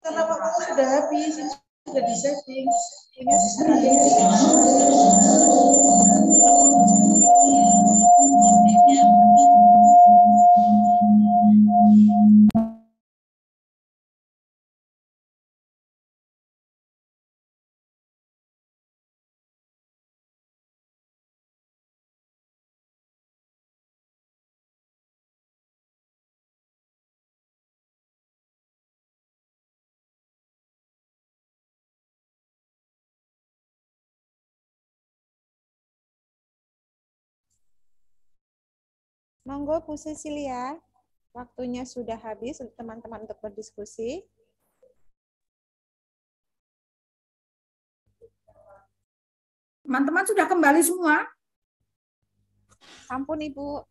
Karena waktunya sudah habis, ini sudah disetting. Ini Monggo Bu Cecilia, waktunya sudah habis untuk teman-teman untuk berdiskusi. Teman-teman sudah kembali semua? Ampun Ibu.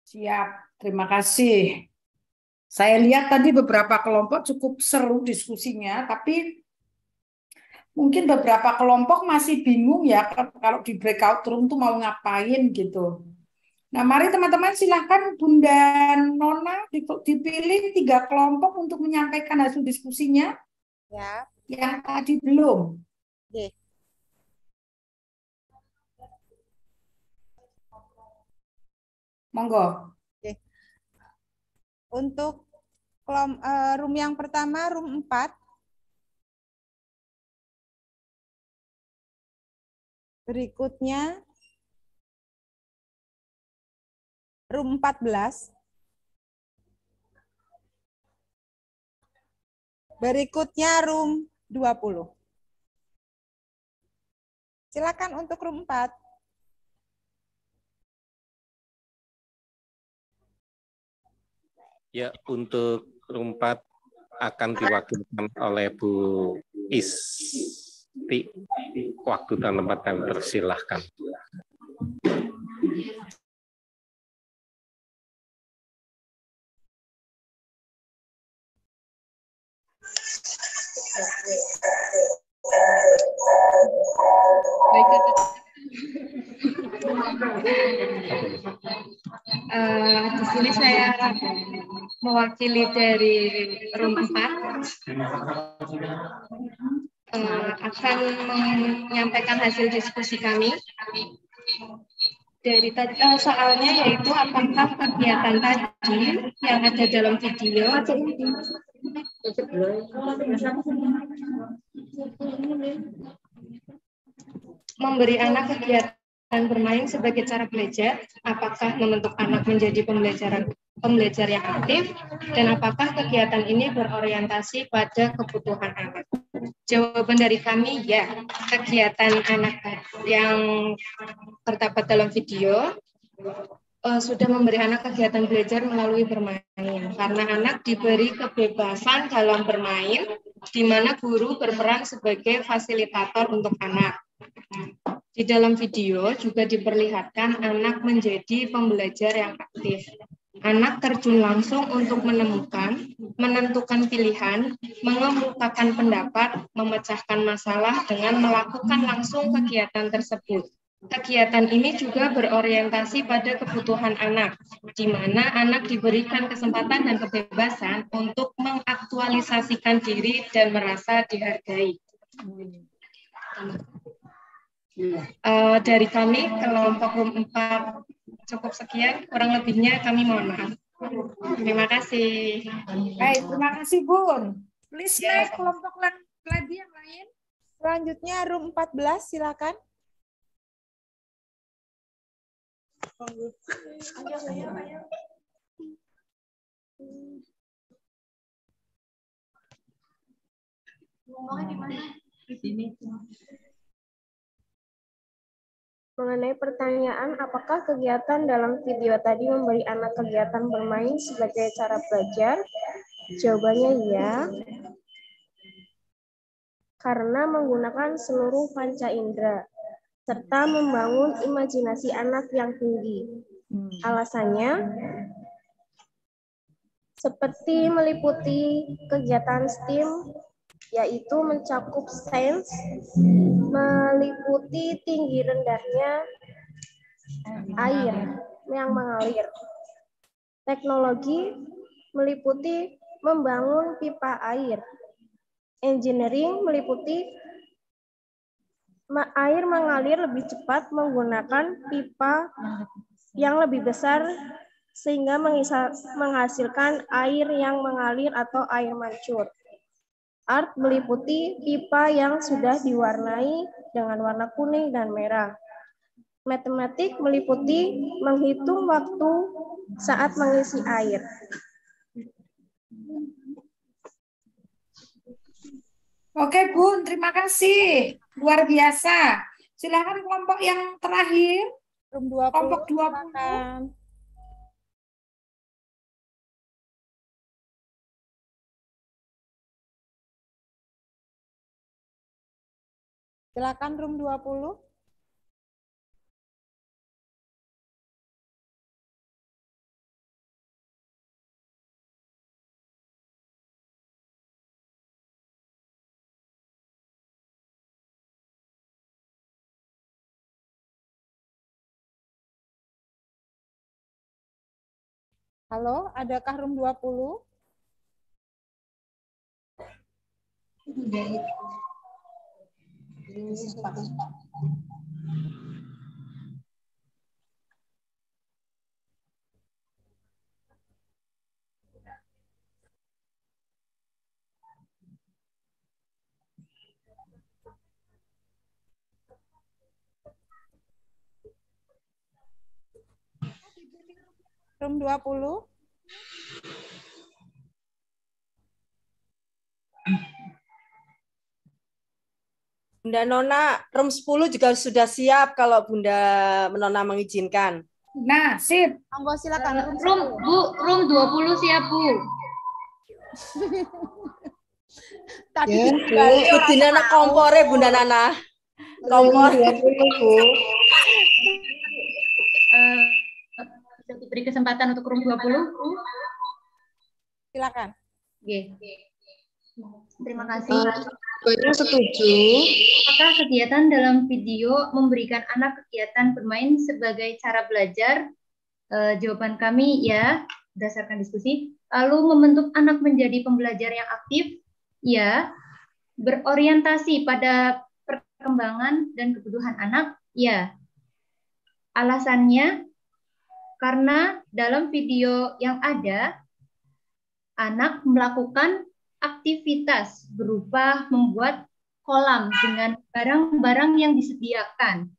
Siap, terima kasih. Saya lihat tadi beberapa kelompok cukup seru diskusinya, tapi mungkin beberapa kelompok masih bingung ya kalau di breakout room tuh mau ngapain gitu. Nah, mari teman-teman silahkan Bunda Nona dipilih 3 kelompok untuk menyampaikan hasil diskusinya. Ya. Yang tadi belum. Oke. Monggo. Oke. Untuk room yang pertama, room 4. Berikutnya, room 14. Berikutnya room 20. Silakan untuk room 4. Ya, untuk room 4 akan diwakilkan oleh Bu Isti. Waktu dan tempat kami persilahkan. Di sini saya mewakili dari room 4 akan menyampaikan hasil diskusi kami. Dari soalnya yaitu apakah kegiatan tadi yang ada dalam video memberi anak kegiatan bermain sebagai cara belajar, apakah membentuk anak menjadi pembelajar yang aktif, dan apakah kegiatan ini berorientasi pada kebutuhan anak. Jawaban dari kami, ya, kegiatan anak yang terdapat dalam video sudah memberi anak kegiatan belajar melalui bermain, karena anak diberi kebebasan dalam bermain, di mana guru berperan sebagai fasilitator untuk anak. Di dalam video juga diperlihatkan anak menjadi pembelajar yang aktif. Anak terjun langsung untuk menentukan pilihan, mengemukakan pendapat, memecahkan masalah dengan melakukan langsung kegiatan tersebut. Kegiatan ini juga berorientasi pada kebutuhan anak, di mana anak diberikan kesempatan dan kebebasan untuk mengaktualisasikan diri dan merasa dihargai. Dari kami, kelompok room 4 cukup sekian, kurang lebihnya kami mohon maaf. Terima kasih. Baik, terima kasih Bun. Please next kelompok lagi yang lain. Selanjutnya room 14, silakan. Ngomongnya di mana? Di sini. Mengenai pertanyaan apakah kegiatan dalam video tadi memberi anak kegiatan bermain sebagai cara belajar? Jawabannya ya. Karena menggunakan seluruh panca indera serta membangun imajinasi anak yang tinggi. Alasannya seperti meliputi kegiatan STEAM, yaitu mencakup sains, meliputi tinggi rendahnya air yang mengalir. Teknologi meliputi membangun pipa air. Engineering meliputi air mengalir lebih cepat menggunakan pipa yang lebih besar sehingga menghasilkan air yang mengalir atau air mancur. Art meliputi pipa yang sudah diwarnai dengan warna kuning dan merah. Matematik meliputi menghitung waktu saat mengisi air. Oke, Bun, terima kasih. Luar biasa. Silakan kelompok yang terakhir. Room 20. Kelompok 20. Silakan. Silakan room 20. Halo, adakah room 20? Room 20? Bunda Nona, room 10 juga sudah siap kalau Bunda Nona mengizinkan. Nah, sip. Monggo silakan Room 20 siap, Bu. Tadi Ya, Bunda Nana kompore Bunda Nana. Kompor. Bisa diberi kesempatan untuk room 20? Silakan. Oke. Terima kasih. Banyak setuju. Apakah kegiatan dalam video memberikan anak kegiatan bermain sebagai cara belajar? Jawaban kami ya, berdasarkan diskusi. Lalu membentuk anak menjadi pembelajar yang aktif? Ya. Berorientasi pada perkembangan dan kebutuhan anak? Ya. Alasannya, karena dalam video yang ada, anak melakukan aktivitas berupa membuat kolam dengan barang-barang yang disediakan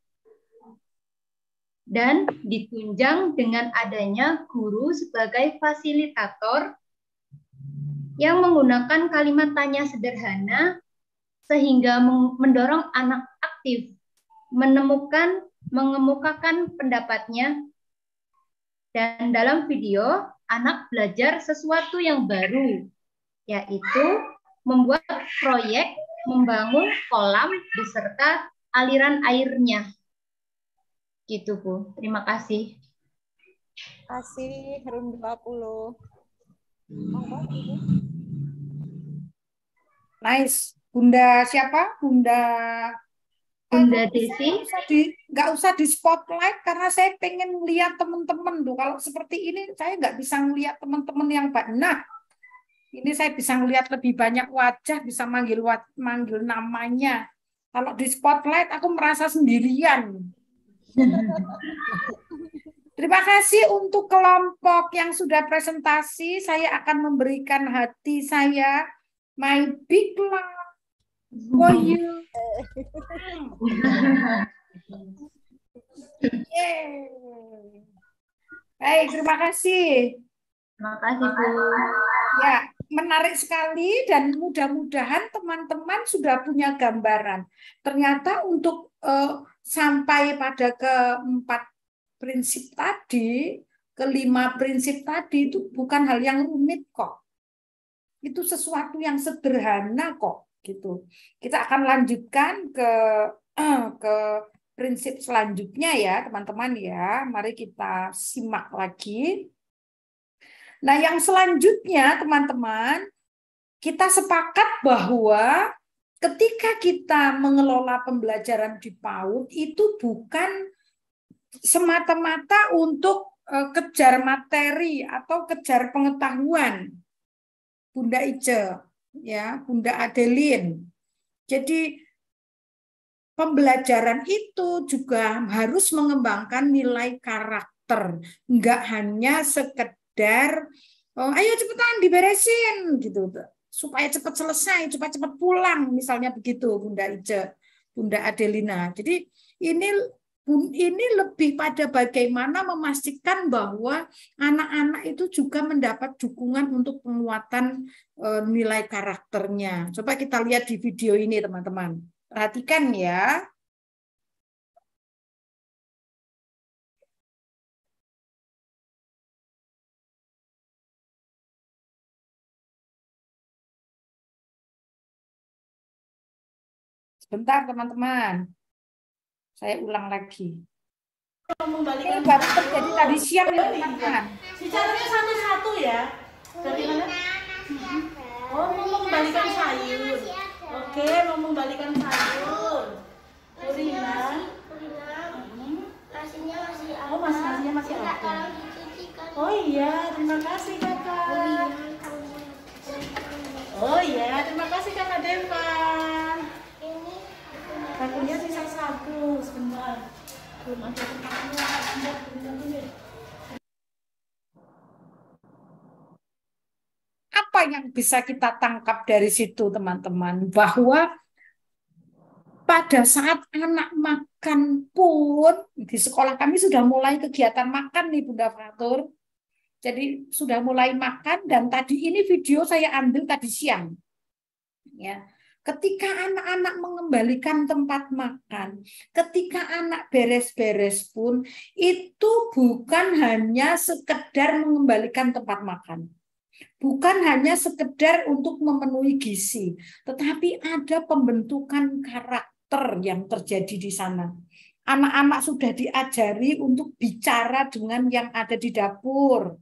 dan ditunjang dengan adanya guru sebagai fasilitator yang menggunakan kalimat tanya sederhana sehingga mendorong anak aktif mengemukakan pendapatnya. Dan dalam video anak belajar sesuatu yang baru, yaitu membuat proyek membangun kolam beserta aliran airnya. Gitu, Bu. Terima kasih. Kasih room 20. Nice. Bunda siapa? Bunda Desi. Nggak usah di spotlight karena saya pengen lihat teman-teman tuh. Kalau seperti ini saya nggak bisa ngelihat teman-teman yang banyak. Nah, ini saya bisa ngelihat lebih banyak wajah, bisa manggil namanya. Kalau di spotlight aku merasa sendirian. Terima kasih untuk kelompok yang sudah presentasi. Saya akan memberikan hati saya, my big love for you. Baik, terima kasih. Terima kasih, Bu. Ya, menarik sekali dan mudah-mudahan teman-teman sudah punya gambaran. Ternyata untuk sampai pada keempat prinsip tadi, kelima prinsip tadi itu bukan hal yang rumit kok. Itu sesuatu yang sederhana kok, gitu. Kita akan lanjutkan ke prinsip selanjutnya ya, teman-teman ya. Mari kita simak lagi. Nah, yang selanjutnya, teman-teman, kita sepakat bahwa ketika kita mengelola pembelajaran di PAUD itu bukan semata-mata untuk kejar materi atau kejar pengetahuan. Bunda Ice, ya, Bunda Adeline. Jadi pembelajaran itu juga harus mengembangkan nilai karakter, enggak hanya sekedar ayo cepetan diberesin gitu, supaya cepat selesai, supaya cepat pulang, misalnya begitu, Bunda Ice, Bunda Adelina. Jadi ini lebih pada bagaimana memastikan bahwa anak-anak itu juga mendapat dukungan untuk penguatan nilai karakternya. Coba kita lihat di video ini, teman-teman. Perhatikan ya. Sebentar, teman-teman. Saya ulang lagi. Ini baru terjadi tadi siang ya, teman-teman. Bicaranya satu-satu ya. Dari mana? Oh, mau mengembalikan sayur. Oke, mau mengembalikan sayur. Purina. Nasinya masih ada. Oh, nasinya masih ada. Tolong dicuci kan. Oh iya, terima kasih kakak. Oh iya, terima kasih kakak Devan. Ini Pakunya sisa satu, sebentar. Belum ada tempatnya, sebentar dulu. Apa yang bisa kita tangkap dari situ, teman-teman? Bahwa pada saat anak makan pun, di sekolah kami sudah mulai kegiatan makan nih, Bunda Fatur. Jadi sudah mulai makan, dan tadi ini video saya ambil tadi siang. Ya. Ketika anak-anak mengembalikan tempat makan, ketika anak beres-beres pun, itu bukan hanya sekedar mengembalikan tempat makan. Bukan hanya sekedar untuk memenuhi gizi, tetapi ada pembentukan karakter yang terjadi di sana. Anak-anak sudah diajari untuk bicara dengan yang ada di dapur.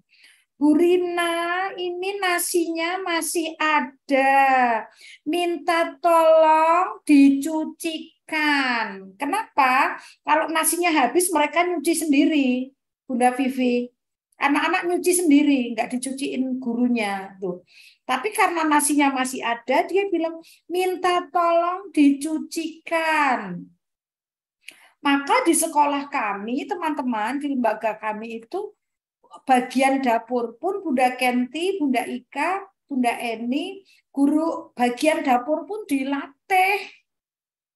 Bu Rina, ini nasinya masih ada. Minta tolong dicucikan. Kenapa? Kalau nasinya habis, mereka nyuci sendiri, Bunda Vivi. Anak-anak nyuci sendiri, nggak dicuciin gurunya. Tuh. Tapi karena nasinya masih ada, dia bilang, minta tolong dicucikan. Maka di sekolah kami, teman-teman, di lembaga kami itu, bagian dapur pun Bunda Kenti, Bunda Ika, Bunda Eni, guru bagian dapur pun dilatih.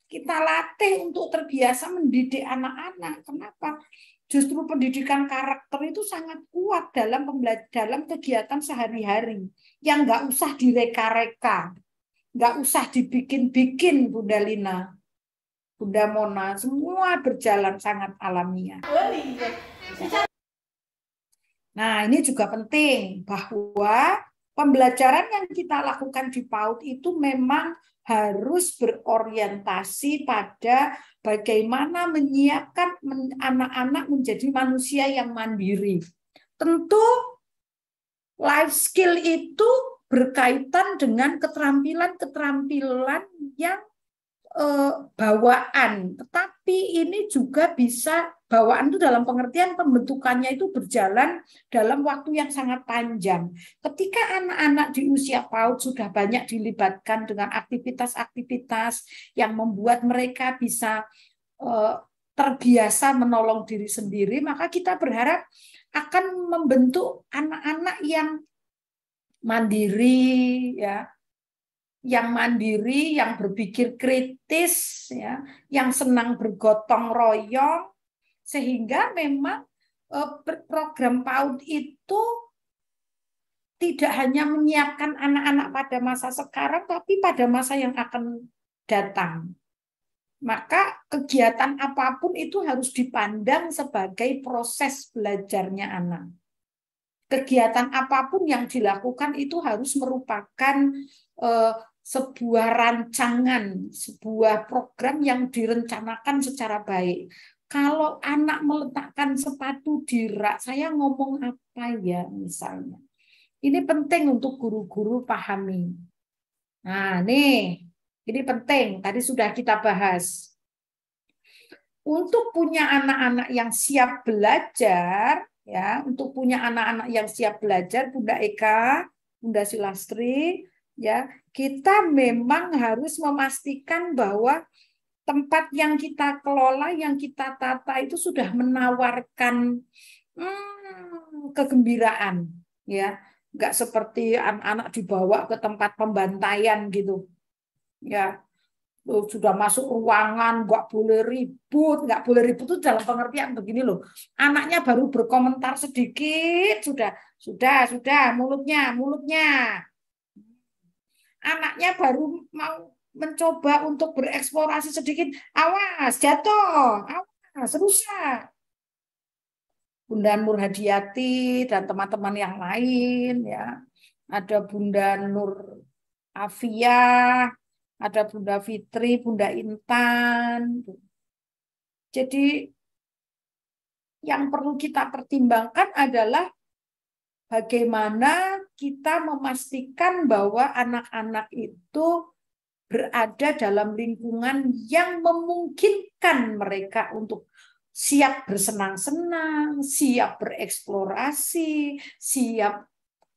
Kita latih untuk terbiasa mendidik anak-anak. Kenapa? Justru pendidikan karakter itu sangat kuat dalam kegiatan sehari-hari. Yang nggak usah direka-reka, nggak usah dibikin-bikin, Bunda Lina, Bunda Mona, semua berjalan sangat alamiah. Nah, ini juga penting bahwa pembelajaran yang kita lakukan di PAUD itu memang harus berorientasi pada bagaimana menyiapkan anak-anak menjadi manusia yang mandiri. Tentu life skill itu berkaitan dengan keterampilan-keterampilan yang bawaan, tetapi ini juga bisa bawaan itu dalam pengertian pembentukannya itu berjalan dalam waktu yang sangat panjang. Ketika anak-anak di usia PAUD sudah banyak dilibatkan dengan aktivitas-aktivitas yang membuat mereka bisa terbiasa menolong diri sendiri, maka kita berharap akan membentuk anak-anak yang mandiri, ya, yang mandiri, yang berpikir kritis, ya, yang senang bergotong royong, sehingga memang program PAUD itu tidak hanya menyiapkan anak-anak pada masa sekarang, tapi pada masa yang akan datang. Maka kegiatan apapun itu harus dipandang sebagai proses belajarnya anak. Kegiatan apapun yang dilakukan itu harus merupakan sebuah rancangan, sebuah program yang direncanakan secara baik. Kalau anak meletakkan sepatu di rak, saya ngomong apa ya misalnya. Ini penting untuk guru-guru pahami. Nah, nih, ini penting. Tadi sudah kita bahas. Untuk punya anak-anak yang siap belajar, ya, untuk punya anak-anak yang siap belajar, Bunda Eka, Bunda Silastri, ya, kita memang harus memastikan bahwa tempat yang kita kelola, yang kita tata itu sudah menawarkan kegembiraan, ya, nggak seperti anak-anak dibawa ke tempat pembantaian gitu, ya. Sudah masuk ruangan, nggak boleh ribut itu dalam pengertian begini loh. Anaknya baru berkomentar sedikit, sudah, mulutnya. Anaknya baru mau mencoba untuk bereksplorasi sedikit, awas, jatuh, awas, rusak. Bunda Nur Hadiati dan teman-teman yang lain, ya. Ada Bunda Nur Afia, ada Bunda Fitri, Bunda Intan. Jadi yang perlu kita pertimbangkan adalah bagaimana kita memastikan bahwa anak-anak itu berada dalam lingkungan yang memungkinkan mereka untuk siap bersenang-senang, siap bereksplorasi, siap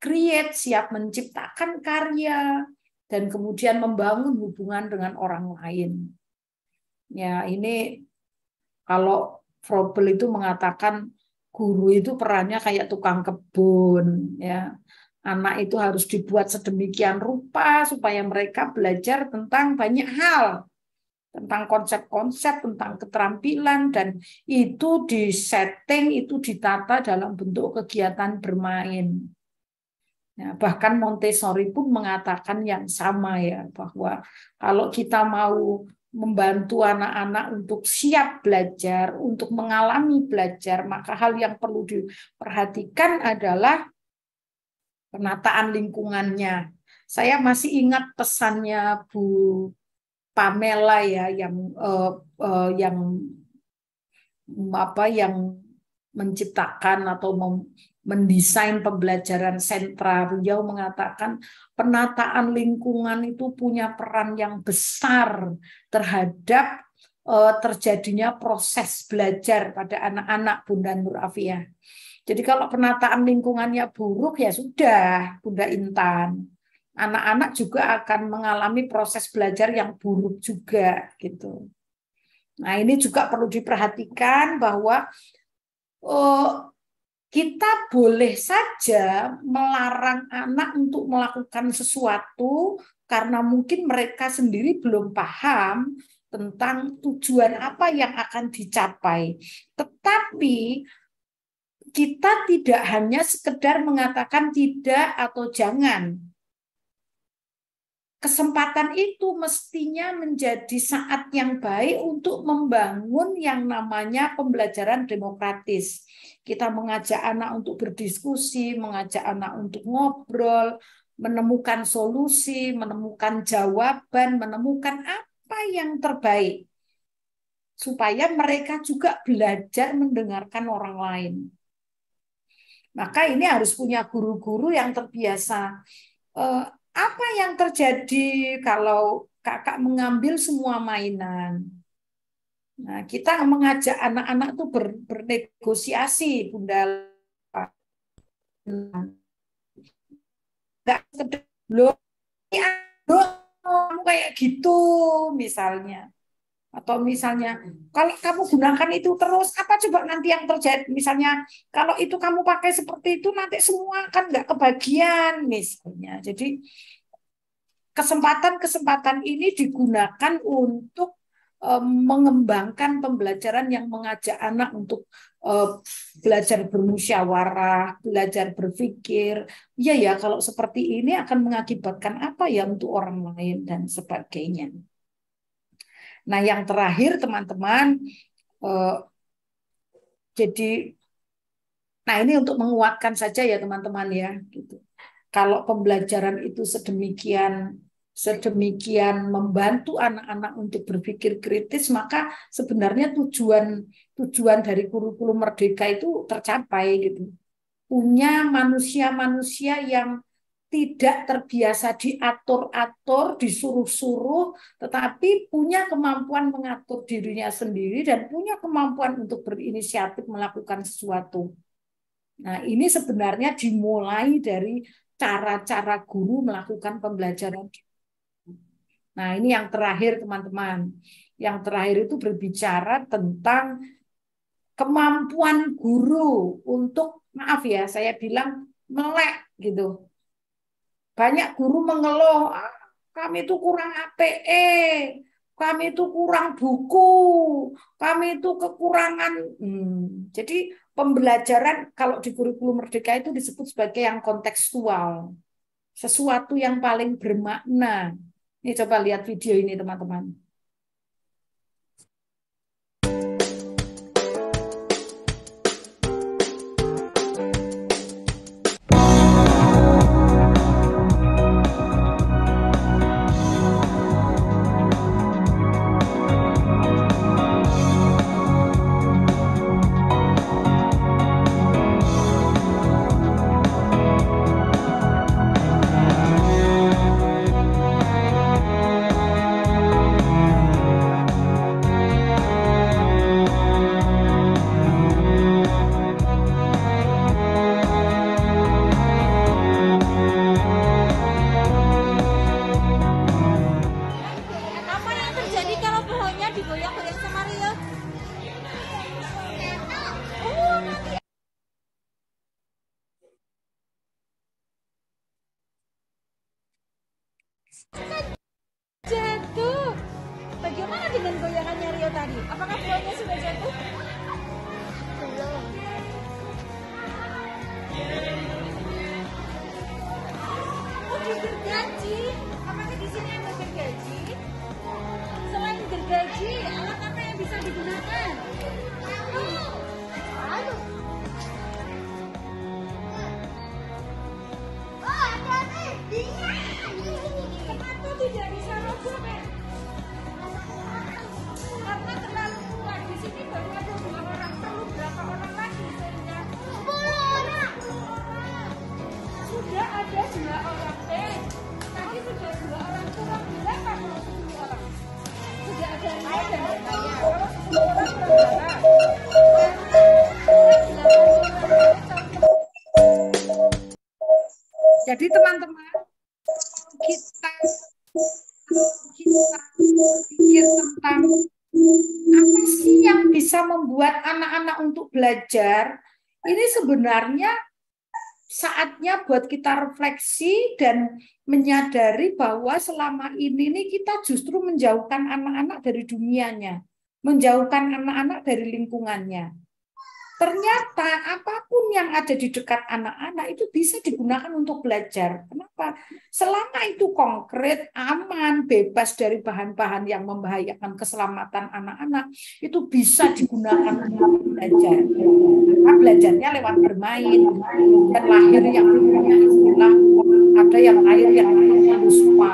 create, siap menciptakan karya, dan kemudian membangun hubungan dengan orang lain. Ya, ini kalau Froebel itu mengatakan guru itu perannya kayak tukang kebun, ya. Anak itu harus dibuat sedemikian rupa supaya mereka belajar tentang banyak hal, tentang konsep-konsep, tentang keterampilan, dan itu disetting, itu ditata dalam bentuk kegiatan bermain. Ya, bahkan Montessori pun mengatakan yang sama, ya, bahwa kalau kita mau membantu anak-anak untuk siap belajar, untuk mengalami belajar, maka hal yang perlu diperhatikan adalah penataan lingkungannya. Saya masih ingat pesannya Bu Pamela, ya, yang menciptakan atau mendesain pembelajaran sentra. Beliau mengatakan penataan lingkungan itu punya peran yang besar terhadap terjadinya proses belajar pada anak-anak, Bunda Nur Afia. Jadi kalau penataan lingkungannya buruk, ya sudah, Bunda Intan. Anak-anak juga akan mengalami proses belajar yang buruk juga, gitu. Nah, ini juga perlu diperhatikan bahwa kita boleh saja melarang anak untuk melakukan sesuatu karena mungkin mereka sendiri belum paham tentang tujuan apa yang akan dicapai. Tetapi kita tidak hanya sekedar mengatakan tidak atau jangan. Kesempatan itu mestinya menjadi saat yang baik untuk membangun yang namanya pembelajaran demokratis. Kita mengajak anak untuk berdiskusi, mengajak anak untuk ngobrol, menemukan solusi, menemukan jawaban, menemukan apa yang terbaik. Supaya mereka juga belajar mendengarkan orang lain. Maka ini harus punya guru-guru yang terbiasa. Apa yang terjadi kalau kakak mengambil semua mainan? Nah, kita mengajak anak-anak itu bernegosiasi, Bunda. Enggak sekedar loh, kamu kayak gitu misalnya. Atau misalnya, kalau kamu gunakan itu terus, apa coba nanti yang terjadi? Misalnya, kalau itu kamu pakai seperti itu, nanti semua kan nggak kebagian, misalnya. Jadi, kesempatan-kesempatan ini digunakan untuk mengembangkan pembelajaran yang mengajak anak untuk belajar bermusyawarah, belajar berpikir. Ya, kalau seperti ini akan mengakibatkan apa ya untuk orang lain, dan sebagainya. Nah, yang terakhir teman-teman, jadi, nah ini untuk menguatkan saja ya teman-teman ya. Gitu. Kalau pembelajaran itu sedemikian membantu anak-anak untuk berpikir kritis, maka sebenarnya tujuan dari kurikulum Merdeka itu tercapai gitu. Punya manusia-manusia yang tidak terbiasa diatur-atur, disuruh-suruh, tetapi punya kemampuan mengatur dirinya sendiri dan punya kemampuan untuk berinisiatif melakukan sesuatu. Nah, ini sebenarnya dimulai dari cara-cara guru melakukan pembelajaran. Nah, ini yang terakhir teman-teman. Yang terakhir itu berbicara tentang kemampuan guru untuk, maaf ya, saya bilang melek gitu. Banyak guru mengeluh, kami itu kurang APE, kami itu kurang buku, kami itu kekurangan. Jadi pembelajaran kalau di kurikulum Merdeka itu disebut sebagai yang kontekstual. Sesuatu yang paling bermakna. Ini coba lihat video ini teman-teman. Jatuh. Bagaimana dengan goyangannya Rio tadi? Apakah pohonnya sudah jatuh? Belum. Oh, digergaji. Apakah di sini ada gergaji? Selain gergaji, alat apa yang bisa digunakan? Kenapa tidak bisa roboh, Ben? Karena terlalu kuat. Di sini baru ada 2 orang. Perlu berapa orang lagi sehingga 10 orang. sudah ada 2 orang, Ben. Tadi sudah 2 orang, kurang berapa kalau 10 orang? Sudah ada 5 dan bertanya. Kalau 10 orang kurang berapa? Jadi teman-teman, kita pikir tentang apa sih yang bisa membuat anak-anak untuk belajar. Ini sebenarnya saatnya buat kita refleksi dan menyadari bahwa selama ini nih kita justru menjauhkan anak-anak dari dunianya, menjauhkan anak-anak dari lingkungannya. Ternyata apapun yang ada di dekat anak-anak itu bisa digunakan untuk belajar. Kenapa? Selama itu konkret, aman, bebas dari bahan-bahan yang membahayakan keselamatan anak-anak, itu bisa digunakan untuk belajar. Karena belajarnya lewat bermain. Dan lahir yang punya istilah, ada yang lahir yang lupa.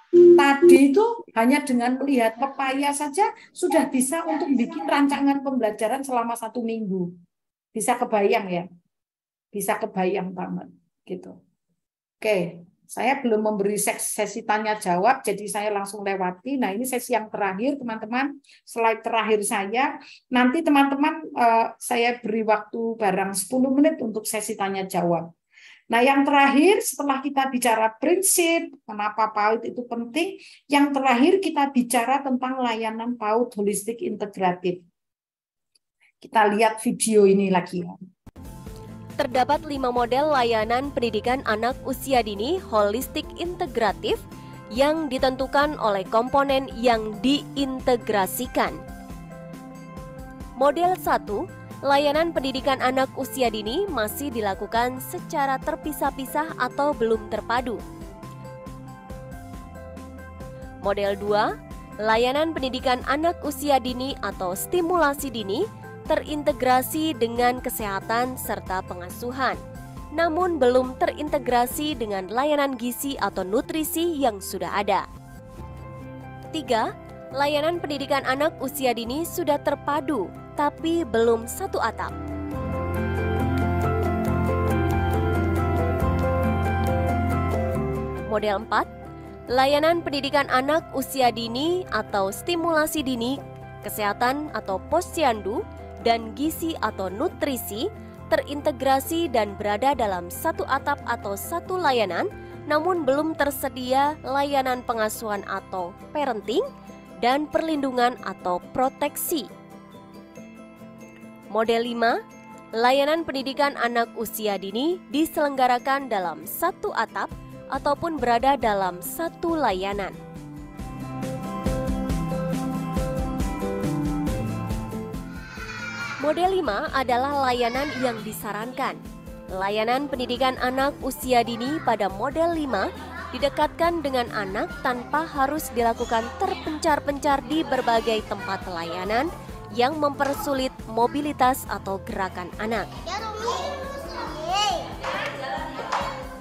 Tadi itu hanya dengan melihat pepaya saja sudah bisa untuk bikin rancangan pembelajaran selama 1 minggu. Bisa kebayang ya? Bisa kebayang banget gitu. Oke, saya belum memberi sesi tanya jawab, jadi saya langsung lewati. Nah, ini sesi yang terakhir, teman-teman. Slide terakhir saya. Nanti teman-teman saya beri waktu barang 10 menit untuk sesi tanya jawab. Nah, yang terakhir setelah kita bicara prinsip, kenapa PAUD itu penting, yang terakhir kita bicara tentang layanan PAUD holistik integratif. Kita lihat video ini lagi ya. Terdapat 5 model layanan pendidikan anak usia dini holistik integratif yang ditentukan oleh komponen yang diintegrasikan. Model 1, layanan pendidikan anak usia dini masih dilakukan secara terpisah-pisah atau belum terpadu. Model 2, layanan pendidikan anak usia dini atau stimulasi dini terintegrasi dengan kesehatan serta pengasuhan, namun belum terintegrasi dengan layanan gizi atau nutrisi yang sudah ada. 3, layanan pendidikan anak usia dini sudah terpadu, tapi belum satu atap. Model 4, layanan pendidikan anak usia dini atau stimulasi dini, kesehatan atau posyandu, dan gizi atau nutrisi terintegrasi dan berada dalam satu atap atau satu layanan, namun belum tersedia layanan pengasuhan atau parenting dan perlindungan atau proteksi. Model 5, layanan pendidikan anak usia dini diselenggarakan dalam satu atap ataupun berada dalam satu layanan. Model 5 adalah layanan yang disarankan. Layanan pendidikan anak usia dini pada model 5 didekatkan dengan anak tanpa harus dilakukan terpencar-pencar di berbagai tempat layanan yang mempersulit mobilitas atau gerakan anak.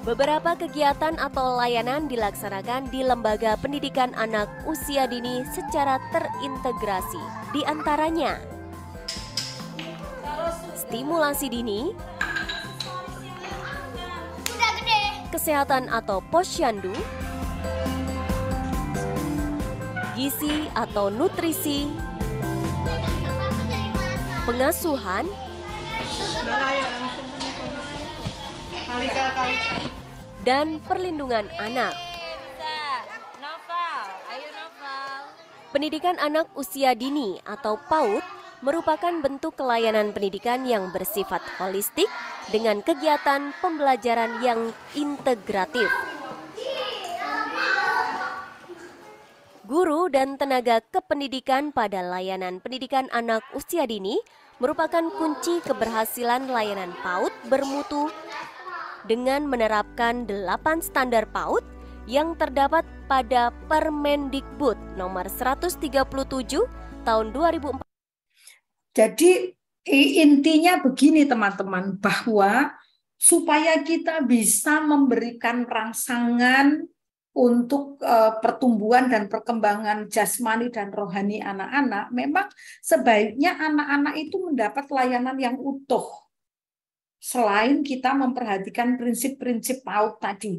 Beberapa kegiatan atau layanan dilaksanakan di lembaga pendidikan anak usia dini secara terintegrasi. Di antaranya, stimulasi dini, kesehatan atau posyandu, gizi atau nutrisi, pengasuhan, dan perlindungan anak. Pendidikan anak usia dini atau PAUD merupakan bentuk pelayanan pendidikan yang bersifat holistik dengan kegiatan pembelajaran yang integratif. Guru dan tenaga kependidikan pada layanan pendidikan anak usia dini merupakan kunci keberhasilan layanan PAUD bermutu dengan menerapkan 8 standar PAUD yang terdapat pada Permendikbud nomor 137 tahun 2004. Jadi intinya begini teman-teman, bahwa supaya kita bisa memberikan rangsangan untuk pertumbuhan dan perkembangan jasmani dan rohani anak-anak, memang sebaiknya anak-anak itu mendapat layanan yang utuh. Selain kita memperhatikan prinsip-prinsip PAUD tadi.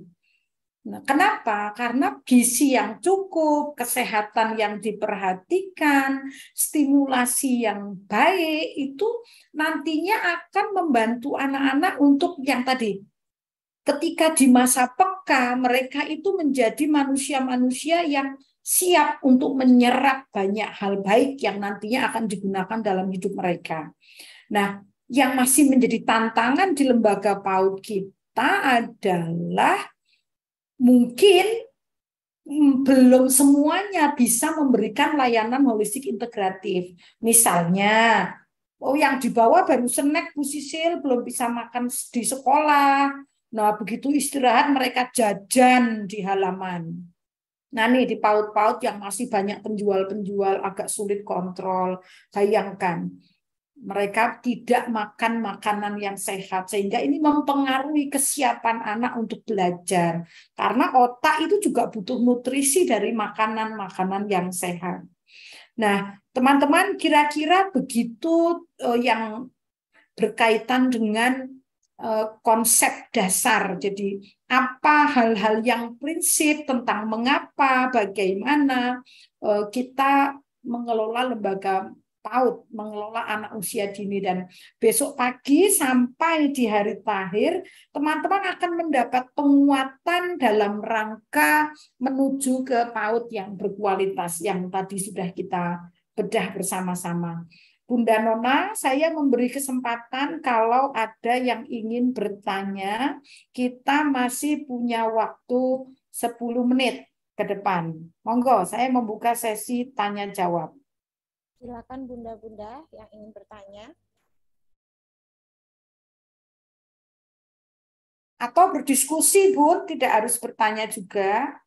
Nah, kenapa? Karena gizi yang cukup, kesehatan yang diperhatikan, stimulasi yang baik itu nantinya akan membantu anak-anak untuk yang tadi. Ketika di masa peka, mereka itu menjadi manusia-manusia yang siap untuk menyerap banyak hal baik yang nantinya akan digunakan dalam hidup mereka. Nah, yang masih menjadi tantangan di lembaga PAUD kita adalah mungkin belum semuanya bisa memberikan layanan holistik integratif. Misalnya, yang dibawa baru snack Bu Sisil, belum bisa makan di sekolah. Nah, begitu istirahat mereka jajan di halaman. Nah, nih di PAUD-PAUD yang masih banyak penjual-penjual agak sulit kontrol. Bayangkan, mereka tidak makan makanan yang sehat, sehingga ini mempengaruhi kesiapan anak untuk belajar. Karena otak itu juga butuh nutrisi dari makanan-makanan yang sehat. Nah, teman-teman, kira-kira begitu yang berkaitan dengan konsep dasar. Jadi, apa hal-hal yang prinsip tentang mengapa, bagaimana kita mengelola lembaga PAUD, mengelola anak usia dini. Dan besok pagi sampai di hari terakhir, teman-teman akan mendapat penguatan dalam rangka menuju ke PAUD yang berkualitas yang tadi sudah kita bedah bersama-sama. Bunda Nona, saya memberi kesempatan kalau ada yang ingin bertanya, kita masih punya waktu 10 menit ke depan. Monggo, saya membuka sesi tanya jawab. Silakan bunda-bunda yang ingin bertanya. Atau berdiskusi, Bu, tidak harus bertanya juga.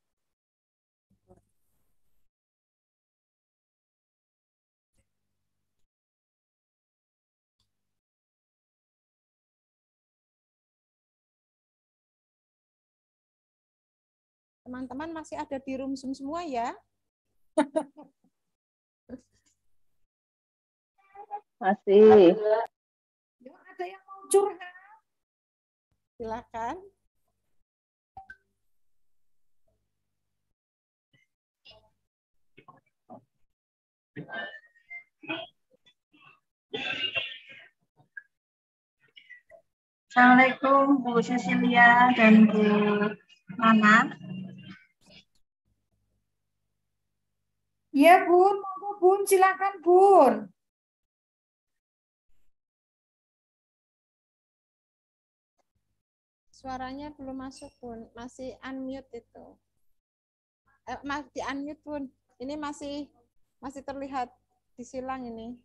Teman-teman masih ada di room Zoom semua ya? Masih. Ada yang mau curhat? Silakan. Assalamualaikum Bu Cecilia dan Bu Nana. Ya Bun, monggo Bun, silakan Bun. Suaranya belum masuk Bun, masih unmute itu. Di unmute Bun. Ini masih terlihat disilang ini.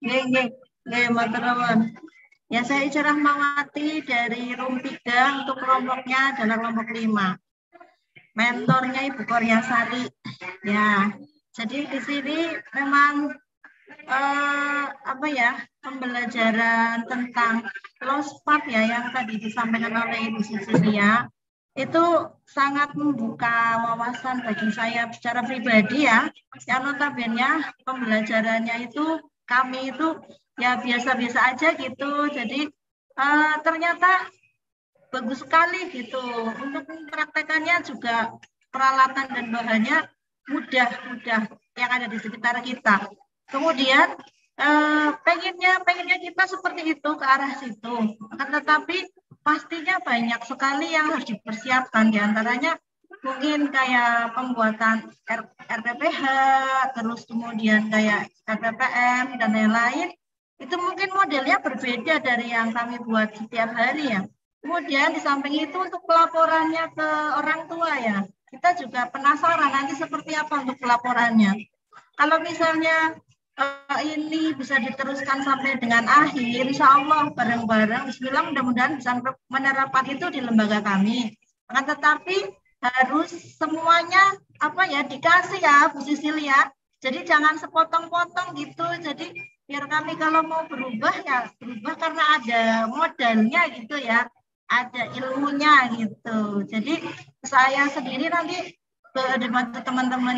Nggih, matur nuwun. Ya, saya Ica Rahmawati dari Room 3 untuk kelompoknya adalah kelompok 5. Mentornya Ibu Korea Sari. Ya, jadi di sini memang pembelajaran tentang lost part ya yang tadi disampaikan oleh Ibu Cecilia itu sangat membuka wawasan bagi saya secara pribadi ya. Yang notabene pembelajarannya itu kami itu ya biasa-biasa aja gitu. Jadi ternyata bagus sekali gitu. Untuk mempraktekannya juga peralatan dan bahannya mudah yang ada di sekitar kita. Kemudian pengennya kita seperti itu ke arah situ. Akan tetapi pastinya banyak sekali yang harus dipersiapkan, diantaranya mungkin kayak pembuatan RPPH, terus kemudian kayak RPPM dan lain-lain. Itu mungkin modelnya berbeda dari yang kami buat setiap hari ya. Kemudian di samping itu untuk pelaporannya ke orang tua ya, kita juga penasaran nanti seperti apa untuk pelaporannya. Kalau misalnya ini bisa diteruskan sampai dengan akhir, insya Allah bareng-bareng, bismillah mudah-mudahan bisa menerapkan itu di lembaga kami. Akan tetapi harus semuanya dikasih ya Bu Cecilia. Jadi jangan sepotong-potong gitu. Jadi biar kami kalau mau berubah ya berubah karena ada modalnya gitu ya, ada ilmunya gitu. Jadi saya sendiri nanti dibantu teman-teman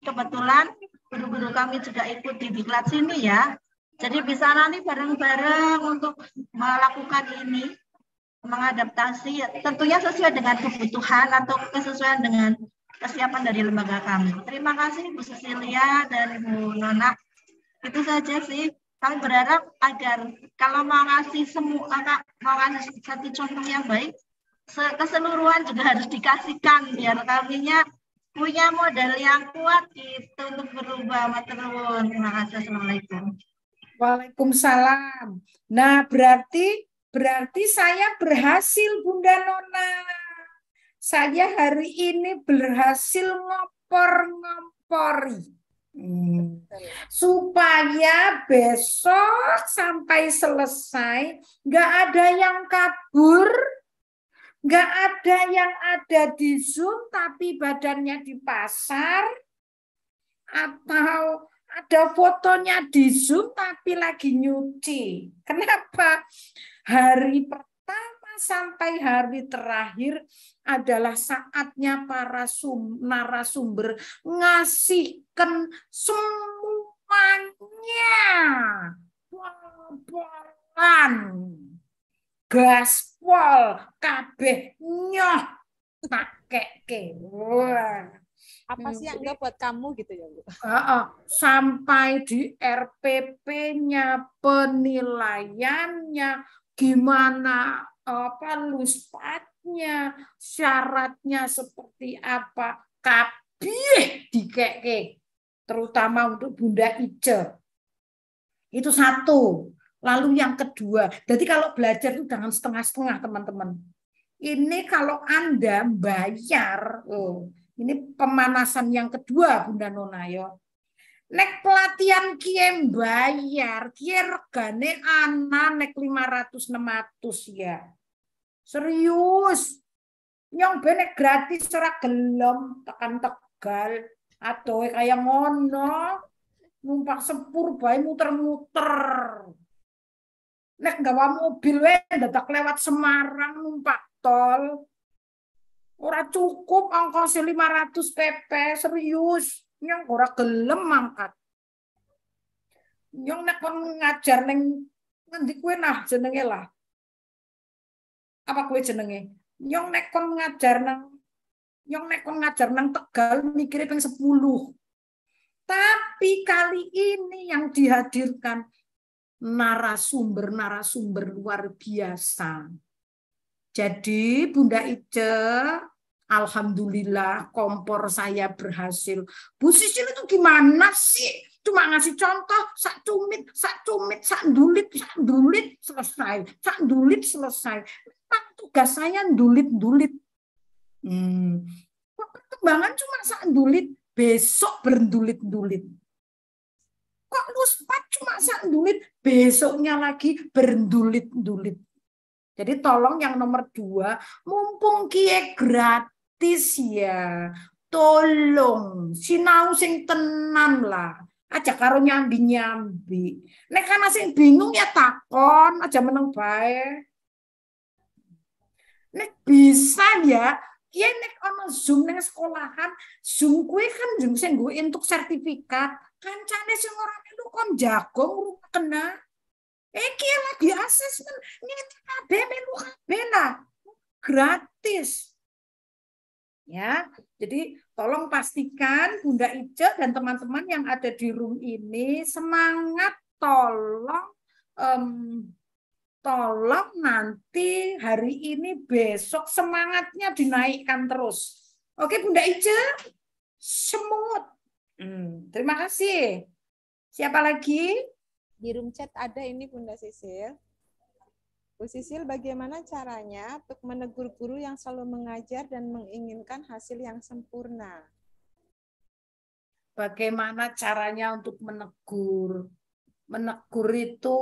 kebetulan guru-guru kami juga ikut di diklat sini ya. Jadi bisa nanti bareng-bareng untuk melakukan ini, mengadaptasi tentunya sesuai dengan kebutuhan atau kesesuaian dengan kesiapan dari lembaga kami. Terima kasih Bu Cecilia dan Bu Nona. Itu saja sih. Kami berharap agar kalau mau ngasih satu contoh yang baik, keseluruhan juga harus dikasihkan biar kaminya punya modal yang kuat gitu untuk berubah. Matur nuwun. Terima kasih. Assalamualaikum. Waalaikumsalam. Nah, berarti saya berhasil Bunda Nona. Saya hari ini berhasil ngompor-ngompori. Supaya besok sampai selesai nggak ada yang kabur, nggak ada yang ada di Zoom tapi badannya di pasar, atau ada fotonya di Zoom tapi lagi nyuci. Kenapa? Hari pertama sampai hari terakhir adalah saatnya para narasumber ngasihkan semuanya. Pol-polan. Gaspol kabeh nyoh pakai wah. Apa sih yang enggak buat kamu gitu ya Bu? Sampai di RPP-nya, penilaiannya, gimana luspatnya, syaratnya seperti apa, kabeh dikeke, terutama untuk Bunda Ice. Itu satu. Lalu yang kedua, jadi kalau belajar itu jangan setengah-setengah teman-teman. Ini kalau Anda bayar, ini pemanasan yang kedua Bunda Nona yo. Nek pelatihan kie bayar, kie regane ana nek 500-600 ya. Serius. Yang benek gratis ora gelem tekan Tegal atau kayak ngono. Numpak sepur bae muter-muter. Nek gawa mobil wae dadak lewat Semarang numpak tol. Ora cukup ongkos 500 PP, serius. Nyong ora gelem mangkat. Nyong nek kon ngajar ning ngendi kowe nah jenenge lah. Apa kowe jenenge? Nyong nek kon ngajar nang Tegal mikire ping 10. Tapi kali ini yang dihadirkan narasumber-narasumber luar biasa. Jadi Bunda Ice, alhamdulillah kompor saya berhasil. Bu Sisil itu gimana sih? Cuma ngasih contoh, sak cumit, sak ndulit, selesai. Sak ndulit, selesai. Memang tugas saya ndulit-ndulit. Perkembangan cuma sak ndulit, besok berndulit-ndulit. Kok luspat cuma sak ndulit, besoknya lagi berndulit-ndulit. Jadi tolong yang nomor 2, mumpung kie gratis ya, tolong sinau sing tenan lah. Aja karo nyambi-nyambi. Nek kana sing bingung ya takon, aja meneng bae. Nek bisa ya, kiye nek ana Zoom nang sekolahan, Zoom kuwi kan Zoom sing nggo entuk sertifikat. Kancane sing ora melu kon jagong kena. Kiye lagi asesmen, ngene kabeh melu kabeh lah. Gratis. Ya, jadi tolong pastikan Bunda Ice dan teman-teman yang ada di room ini semangat, tolong nanti hari ini besok semangatnya dinaikkan terus. Oke Bunda Ice, semut. Terima kasih. Siapa lagi? Di room chat ada ini Bunda Sisil. Bu Sisil, bagaimana caranya untuk menegur guru yang selalu mengajar dan menginginkan hasil yang sempurna? Bagaimana caranya untuk menegur? Menegur itu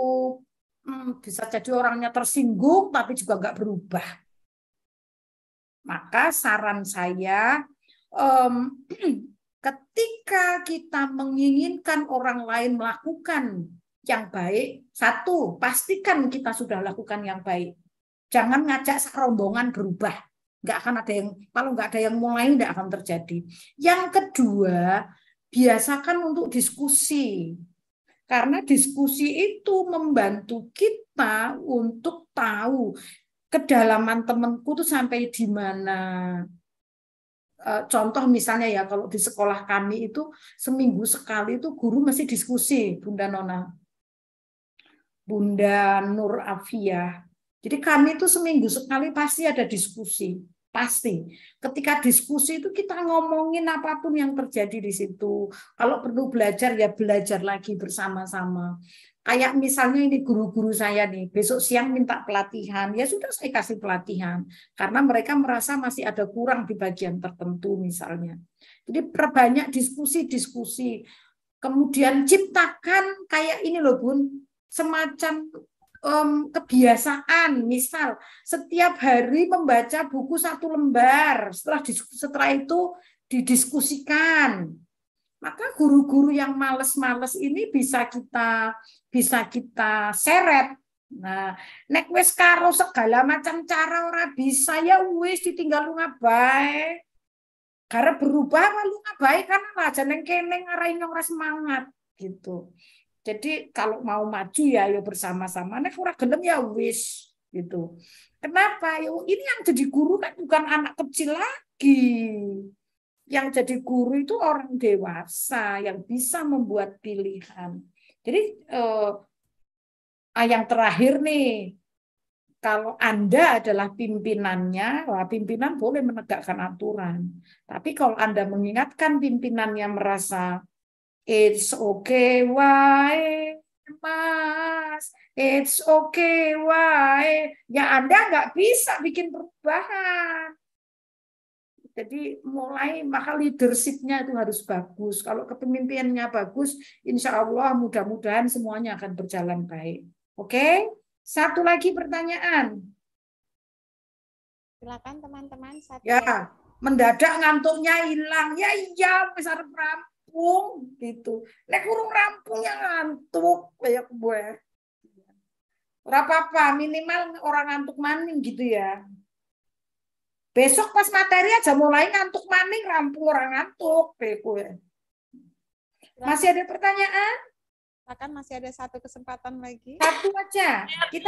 bisa jadi orangnya tersinggung, tapi juga nggak berubah. Maka saran saya, ketika kita menginginkan orang lain melakukan yang baik, 1, pastikan kita sudah lakukan yang baik. Jangan ngajak serombongan berubah. Nggak akan ada yang, kalau nggak ada yang mulai, nggak akan terjadi. Yang kedua, biasakan untuk diskusi. Karena diskusi itu membantu kita untuk tahu kedalaman temanku itu sampai di mana. Contoh misalnya ya, kalau di sekolah kami itu seminggu sekali itu guru mesti diskusi, Bunda Nona. Bunda Nur Afia. Jadi kami itu seminggu sekali pasti ada diskusi. Pasti. Ketika diskusi itu kita ngomongin apapun yang terjadi di situ. Kalau perlu belajar ya belajar lagi bersama-sama. Kayak misalnya ini guru-guru saya nih, besok siang minta pelatihan, ya sudah saya kasih pelatihan. Karena mereka merasa masih ada kurang di bagian tertentu misalnya. Jadi perbanyak diskusi-diskusi. Kemudian ciptakan kayak ini loh Bun, semacam kebiasaan, misal setiap hari membaca buku 1 lembar, setelah itu didiskusikan. Maka guru-guru yang males-males ini bisa kita seret. Nah, nek wis karo segala macam cara ora bisa ya wis ditinggal lunga bae. Karena berubah lu ngabae kan aja neng kene ngarai ora semangat gitu. Jadi kalau mau maju ya bersama-sama, nek ora gelem ya wis gitu. Kenapa? Ini yang jadi guru kan bukan anak kecil lagi. Yang jadi guru itu orang dewasa yang bisa membuat pilihan. Jadi yang terakhir nih, kalau Anda adalah pimpinannya, pimpinan boleh menegakkan aturan. Tapi kalau Anda mengingatkan pimpinannya merasa it's okay, why, Mas? It's okay, why? Ya Anda nggak bisa bikin perubahan. Jadi maka leadership-nya itu harus bagus. Kalau kepemimpinannya bagus, insya Allah mudah-mudahan semuanya akan berjalan baik. Oke? Satu lagi pertanyaan. Silakan teman-teman. Ya, mendadak ngantuknya hilang. Ya iya, besar rampung gitu. Nek kurung rampung yang ngantuk kayak gue. Ora apa-apa, minimal orang ngantuk maning gitu ya. Besok pas materi aja mulai ngantuk maning, rampung orang ngantuk. Masih ada pertanyaan? Akan masih ada satu kesempatan lagi. Satu aja. Kita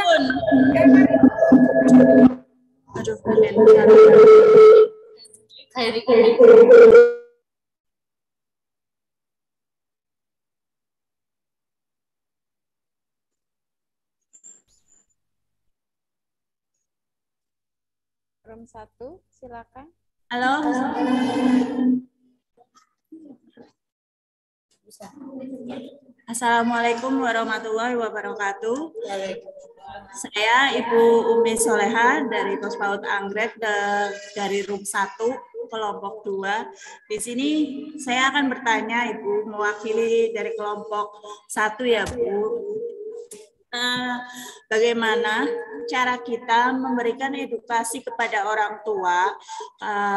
room 1, silakan. Halo. Assalamualaikum warahmatullahi wabarakatuh. Saya Ibu Umi Soleha dari Pospaud Anggrek dari room 1 kelompok 2. Di sini saya akan bertanya Ibu, mewakili dari kelompok 1 ya Bu. Bagaimana cara kita memberikan edukasi kepada orang tua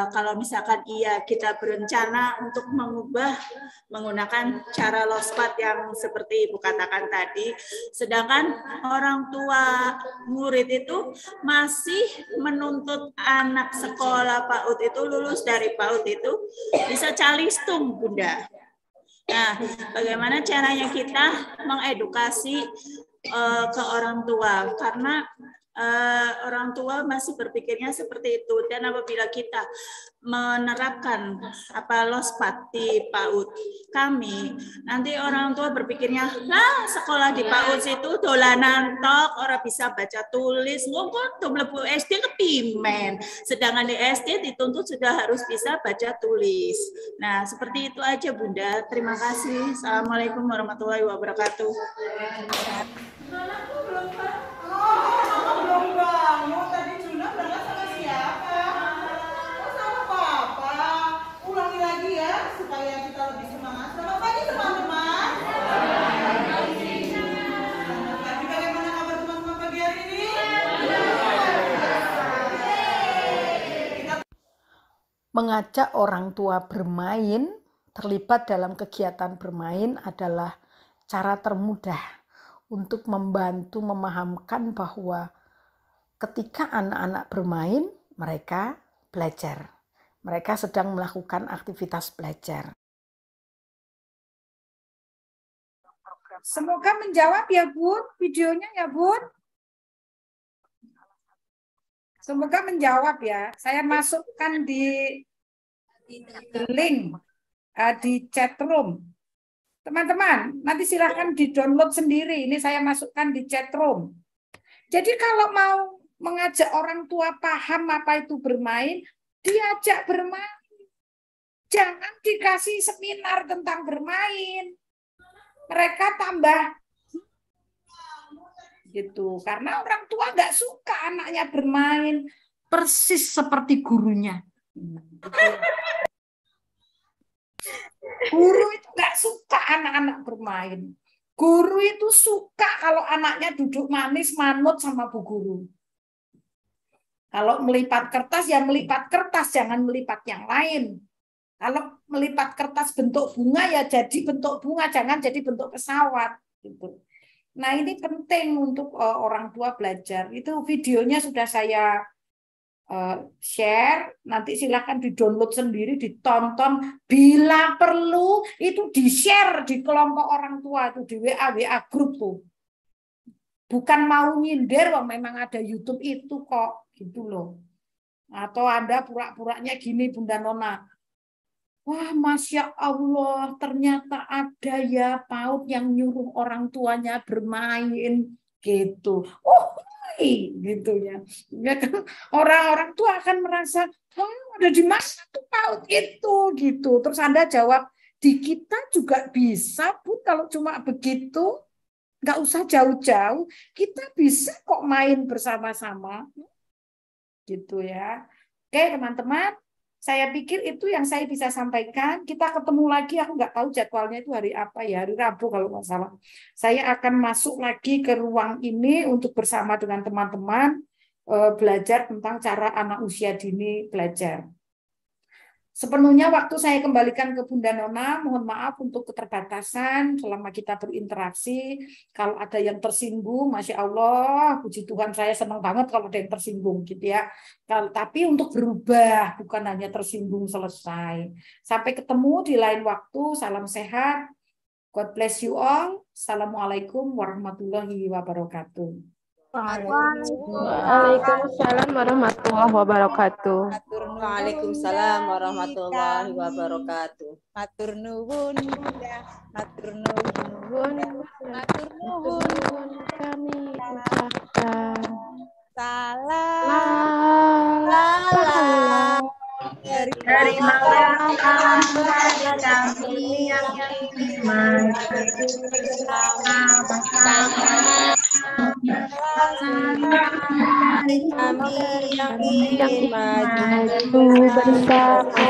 kalau misalkan kita berencana untuk menggunakan cara lospat yang seperti Ibu katakan tadi, sedangkan orang tua murid itu masih menuntut anak sekolah PAUD itu lulus dari PAUD itu bisa calistung Bunda. Nah, bagaimana caranya kita mengedukasi ke orang tua, karena orang tua masih berpikirnya seperti itu. Dan apabila kita menerapkan lospat di PAUD kami, nanti orang tua berpikirnya, lah sekolah di PAUD itu dolanan tok, orang bisa baca tulis, ngomong mlebu SD kepimen, sedangkan di SD dituntut sudah harus bisa baca tulis. Nah, seperti itu aja Bunda. Terima kasih. Assalamualaikum warahmatullahi wabarakatuh. Belum bangun, tadi Juna berangkat sama siapa? Oh, sama Papa. Ulangi lagi ya, supaya kita lebih semangat. Selamat pagi teman-teman. Selamat pagi, bagaimana kabar teman-teman pagi hari ini? Mengajak orang tua bermain, terlibat dalam kegiatan bermain adalah cara termudah untuk membantu memahamkan bahwa ketika anak-anak bermain, mereka belajar. Mereka sedang melakukan aktivitas belajar. Semoga menjawab ya Bun, videonya ya Bun. Semoga menjawab ya. Saya masukkan di link di chat room. Teman-teman, nanti silahkan di-download sendiri. Ini saya masukkan di chat room. Jadi kalau mau mengajak orang tua paham apa itu bermain, diajak bermain. Jangan dikasih seminar tentang bermain. Mereka tambah gitu. Karena orang tua nggak suka anaknya bermain. Persis seperti gurunya. Guru itu nggak suka anak-anak bermain. Guru itu suka kalau anaknya duduk manis manut sama bu guru. Kalau melipat kertas ya melipat kertas, jangan melipat yang lain. Kalau melipat kertas bentuk bunga ya jadi bentuk bunga, jangan jadi bentuk pesawat. Gitu. Nah ini penting untuk orang tua belajar. Itu videonya sudah saya share, nanti silahkan di-download sendiri, ditonton, bila perlu itu di-share di kelompok orang tua itu di WA grup tuh. Bukan mau nyindir, memang ada YouTube itu kok, gitu loh. Atau Anda pura-puranya gini Bunda Nona, wah Masya Allah ternyata ada ya PAUD yang nyuruh orang tuanya bermain gitu. Oh gitu ya. Ya kan orang-orang tua akan merasa ada di mana tuh PAUD itu gitu. Terus Anda jawab di kita juga bisa Bu, kalau cuma begitu nggak usah jauh-jauh, kita bisa kok main bersama-sama gitu ya. Oke teman-teman, saya pikir itu yang saya bisa sampaikan. Kita ketemu lagi, aku nggak tahu jadwalnya itu hari apa ya, hari Rabu kalau nggak salah. Saya akan masuk lagi ke ruang ini untuk bersama dengan teman-teman belajar tentang cara anak usia dini belajar. Sepenuhnya waktu saya kembalikan ke Bunda Nona, mohon maaf untuk keterbatasan selama kita berinteraksi. Kalau ada yang tersinggung, Masya Allah, puji Tuhan saya senang banget kalau ada yang tersinggung gitu ya. Tapi untuk berubah, bukan hanya tersinggung selesai. Sampai ketemu di lain waktu, salam sehat. God bless you all. Assalamualaikum warahmatullahi wabarakatuh. Waalaikumsalam warahmatullahi wabarakatuh. Waalaikumsalam warahmatullahi wabarakatuh. Matur nuwun Bunda. Matur nuwun. Matur nuwun kami ucapkan. Salam. Terimalah amal kami yang iman bersama-sama. Kami yang ingin maju bersama.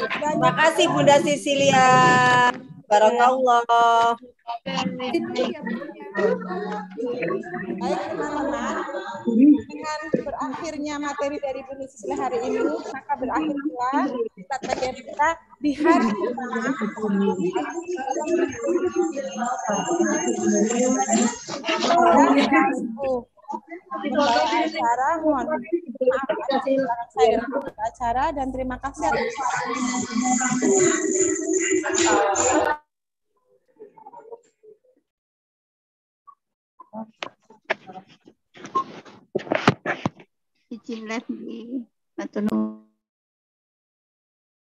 Terima kasih Bunda Sisilia. Barakallah. Baik teman-teman, dengan berakhirnya materi dari Bunda Sisilia hari ini, maka berakhir pula kajian kita di hari acara. Mohon maaf saya acara dan terima kasih atas izin live di Batu